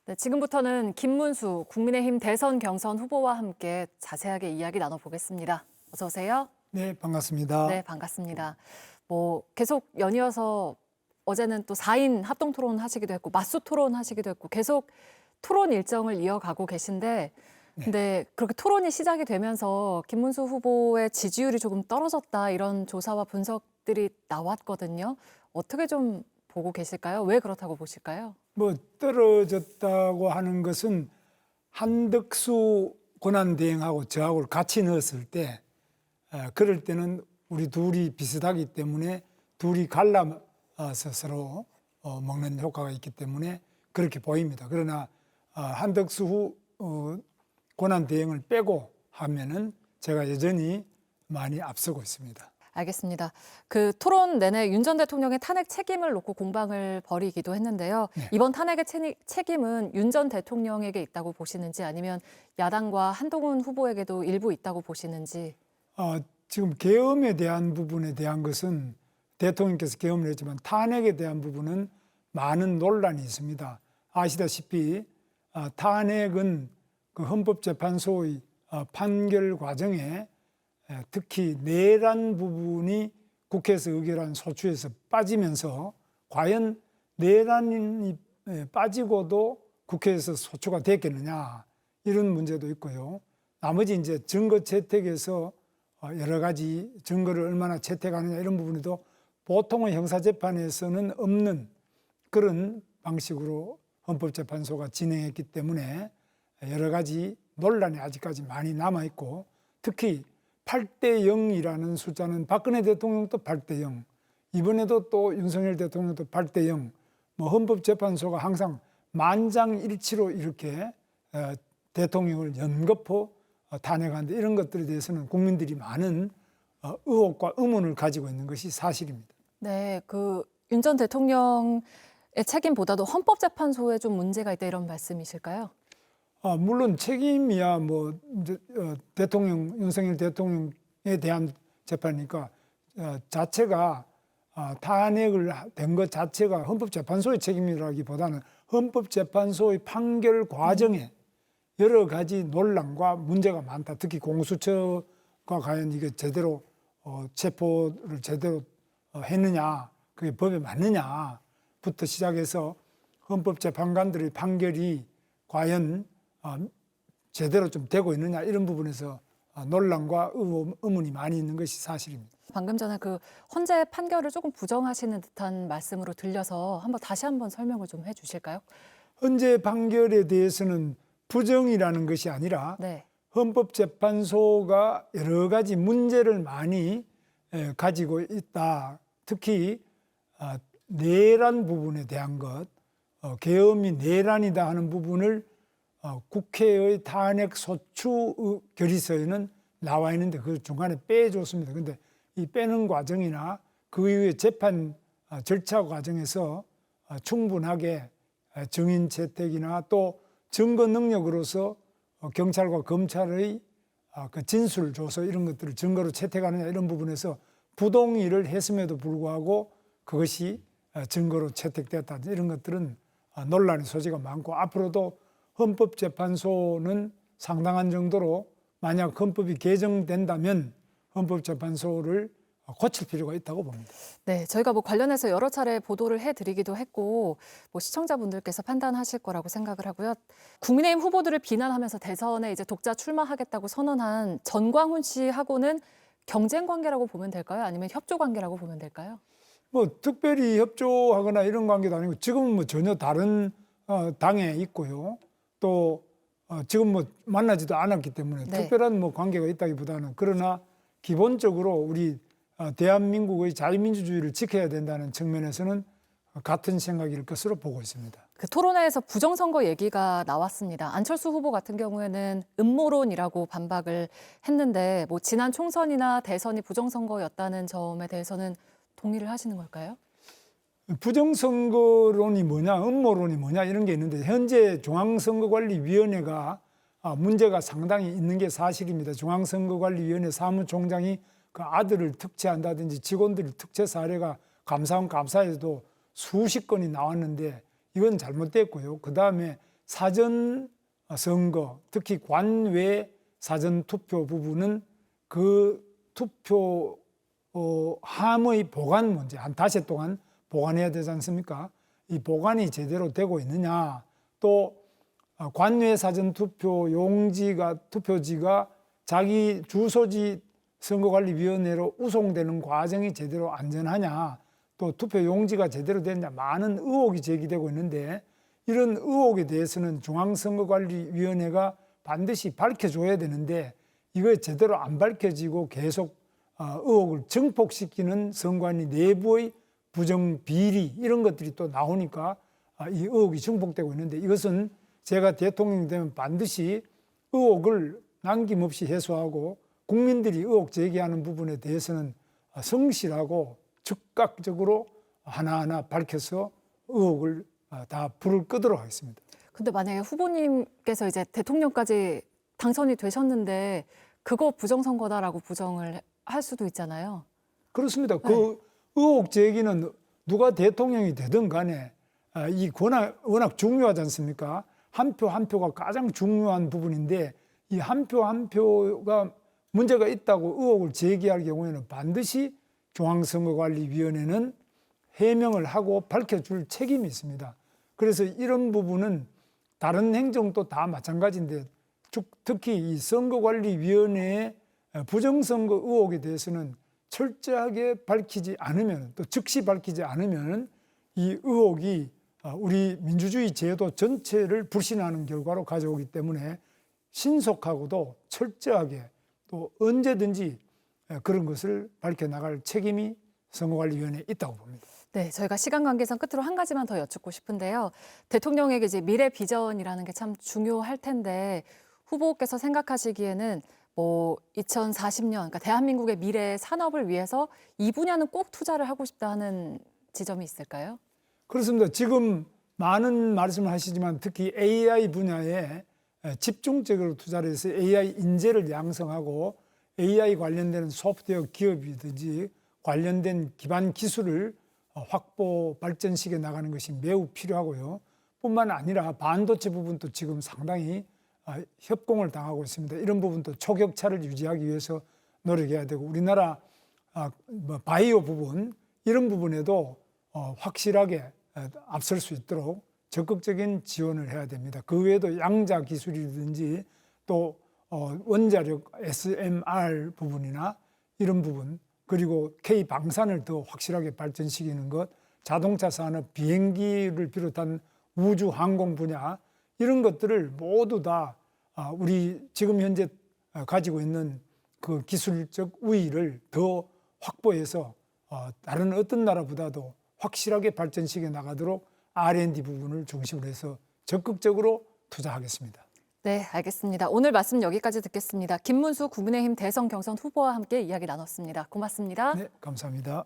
네, 지금부터는 김문수 국민의힘 대선 경선 후보와 함께 자세하게 이야기 나눠보겠습니다. 어서 오세요. 네, 반갑습니다. 네, 반갑습니다. 계속 연이어서 어제는 또 4인 합동 토론 하시기도 했고 맞수 토론 하시기도 했고 계속 토론 일정을 이어가고 계신데 근데 그렇게 토론이 시작이 되면서 김문수 후보의 지지율이 조금 떨어졌다 이런 조사와 분석들이 나왔거든요. 어떻게 좀 보고 계실까요? 왜 그렇다고 보실까요? 떨어졌다고 하는 것은 한덕수 권한대행하고 저하고 같이 넣었을 때 그럴 때는 우리 둘이 비슷하기 때문에 둘이 갈라서 서로 먹는 효과가 있기 때문에 그렇게 보입니다. 그러나 한덕수 권한대행을 빼고 하면은 제가 여전히 많이 앞서고 있습니다. 알겠습니다. 그 토론 내내 윤 전 대통령의 탄핵 책임을 놓고 공방을 벌이기도 했는데요. 네. 이번 탄핵의 책임은 윤 전 대통령에게 있다고 보시는지 아니면 야당과 한동훈 후보에게도 일부 있다고 보시는지. 지금 계엄에 대한 부분에 대한 것은 대통령께서 계엄을 했지만 탄핵에 대한 부분은 많은 논란이 있습니다. 아시다시피 탄핵은 그 헌법재판소의 판결 과정에 특히 내란 부분이 국회에서 의결한 소추에서 빠지면서 과연 내란이 빠지고도 국회에서 소추가 됐겠느냐 이런 문제도 있고요. 나머지 이제 증거 채택에서 여러 가지 증거를 얼마나 채택하느냐 이런 부분에도 보통의 형사재판에서는 없는 그런 방식으로 헌법재판소가 진행했기 때문에 여러 가지 논란이 아직까지 많이 남아있고 특히 8대 0이라는 숫자는 박근혜 대통령도 8대 0, 이번에도 또 윤석열 대통령도 8대 0, 헌법재판소가 항상 만장일치로 이렇게 대통령을 연거푸 탄핵하는데 이런 것들에 대해서는 국민들이 많은 의혹과 의문을 가지고 있는 것이 사실입니다. 네, 그 윤 전 대통령의 책임보다도 헌법재판소에 좀 문제가 있다 이런 말씀이실까요? 물론 책임이야 대통령 윤석열 대통령에 대한 재판이니까 자체가 탄핵을 된 것 자체가 헌법재판소의 책임이라기보다는 헌법재판소의 판결 과정에 여러 가지 논란과 문제가 많다. 특히 공수처가 과연 이게 제대로 체포를 제대로 했느냐, 그게 법에 맞느냐부터 시작해서 헌법재판관들의 판결이 과연 제대로 좀 되고 있느냐 이런 부분에서 논란과 의문이 많이 있는 것이 사실입니다. 방금 전에 그 헌재 판결을 조금 부정하시는 듯한 말씀으로 들려서 다시 한번 설명을 좀 해주실까요? 헌재 판결에 대해서는 부정이라는 것이 아니라 네. 헌법재판소가 여러 가지 문제를 많이 가지고 있다. 특히 내란 부분에 대한 것, 계엄이 내란이다 하는 부분을 국회의 탄핵 소추 결의서에는 나와 있는데 그 중간에 빼줬습니다. 그런데 이 빼는 과정이나 그 이후에 재판 절차 과정에서 충분하게 증인 채택이나 또 증거 능력으로서 경찰과 검찰의 그 진술 조서 이런 것들을 증거로 채택하느냐 이런 부분에서 부동의를 했음에도 불구하고 그것이 증거로 채택됐다 이런 것들은 논란의 소지가 많고 앞으로도 헌법재판소는 상당한 정도로 만약 헌법이 개정된다면 헌법재판소를 고칠 필요가 있다고 봅니다. 네, 저희가 관련해서 여러 차례 보도를 해드리기도 했고 시청자분들께서 판단하실 거라고 생각을 하고요. 국민의힘 후보들을 비난하면서 대선에 이제 독자 출마하겠다고 선언한 전광훈 씨하고는 경쟁 관계라고 보면 될까요? 아니면 협조 관계라고 보면 될까요? 특별히 협조하거나 이런 관계도 아니고 지금은 전혀 다른 당에 있고요. 또 지금 만나지도 않았기 때문에 네. 특별한 관계가 있다기보다는 그러나 기본적으로 우리 대한민국의 자유민주주의를 지켜야 된다는 측면에서는 같은 생각일 것으로 보고 있습니다. 그 토론회에서 부정선거 얘기가 나왔습니다. 안철수 후보 같은 경우에는 음모론이라고 반박을 했는데 지난 총선이나 대선이 부정선거였다는 점에 대해서는 동의를 하시는 걸까요? 부정선거론이 뭐냐, 음모론이 뭐냐 이런 게 있는데 현재 중앙선거관리위원회가 문제가 상당히 있는 게 사실입니다. 중앙선거관리위원회 사무총장이 그 아들을 특채한다든지 직원들이 특채 사례가 감사원 감사에도 수십 건이 나왔는데 이건 잘못됐고요. 그 다음에 사전 선거, 특히 관외 사전 투표 부분은 그 투표 함의 보관 문제, 한 닷새 동안 보관해야 되지 않습니까? 이 보관이 제대로 되고 있느냐, 또 관외 사전 투표 용지가 투표지가 자기 주소지 선거관리위원회로 우송되는 과정이 제대로 안전하냐, 또 투표 용지가 제대로 됐냐, 많은 의혹이 제기되고 있는데 이런 의혹에 대해서는 중앙선거관리위원회가 반드시 밝혀줘야 되는데 이거 제대로 안 밝혀지고 계속 의혹을 증폭시키는 선관위 내부의 부정 비리 이런 것들이 또 나오니까 이 의혹이 증폭되고 있는데 이것은 제가 대통령이 되면 반드시 의혹을 남김없이 해소하고 국민들이 의혹 제기하는 부분에 대해서는 성실하고 즉각적으로 하나하나 밝혀서 의혹을 다 불을 끄도록 하겠습니다. 근데 만약에 후보님께서 이제 대통령까지 당선이 되셨는데 그거 부정선거다라고 부정을 할 수도 있잖아요. 그렇습니다. 그 의혹 제기는 누가 대통령이 되든 간에 이 권한 워낙 중요하지 않습니까? 한 표 한 표가 가장 중요한 부분인데 이 한 표 한 표가 문제가 있다고 의혹을 제기할 경우에는 반드시 중앙선거관리위원회는 해명을 하고 밝혀줄 책임이 있습니다. 그래서 이런 부분은 다른 행정도 다 마찬가지인데 특히 이 선거관리위원회의 부정선거 의혹에 대해서는 철저하게 밝히지 않으면 또 즉시 밝히지 않으면 이 의혹이 우리 민주주의 제도 전체를 불신하는 결과로 가져오기 때문에 신속하고도 철저하게 또 언제든지 그런 것을 밝혀나갈 책임이 선거관리위원회에 있다고 봅니다. 네, 저희가 시간 관계상 끝으로 한 가지만 더 여쭙고 싶은데요. 대통령에게 이제 미래 비전이라는 게 참 중요할 텐데 후보께서 생각하시기에는 뭐 2040년, 그러니까 대한민국의 미래 산업을 위해서 이 분야는 꼭 투자를 하고 싶다 하는 지점이 있을까요? 그렇습니다. 지금 많은 말씀을 하시지만 특히 AI 분야에 집중적으로 투자를 해서 AI 인재를 양성하고 AI 관련된 소프트웨어 기업이든지 관련된 기반 기술을 확보 발전시켜 나가는 것이 매우 필요하고요. 뿐만 아니라 반도체 부분도 지금 상당히 협공을 당하고 있습니다. 이런 부분도 초격차를 유지하기 위해서 노력해야 되고 우리나라 바이오 부분 이런 부분에도 확실하게 앞설 수 있도록 적극적인 지원을 해야 됩니다. 그 외에도 양자 기술이든지 또 원자력 SMR 부분이나 이런 부분 그리고 K 방산을 더 확실하게 발전시키는 것, 자동차 산업, 비행기를 비롯한 우주 항공 분야 이런 것들을 모두 다 우리 지금 현재 가지고 있는 그 기술적 우위를 더 확보해서 다른 어떤 나라보다도 확실하게 발전시켜 나가도록 R&D 부분을 중심으로 해서 적극적으로 투자하겠습니다. 네, 알겠습니다. 오늘 말씀 여기까지 듣겠습니다. 김문수 국민의힘 대선 경선 후보와 함께 이야기 나눴습니다. 고맙습니다. 네, 감사합니다.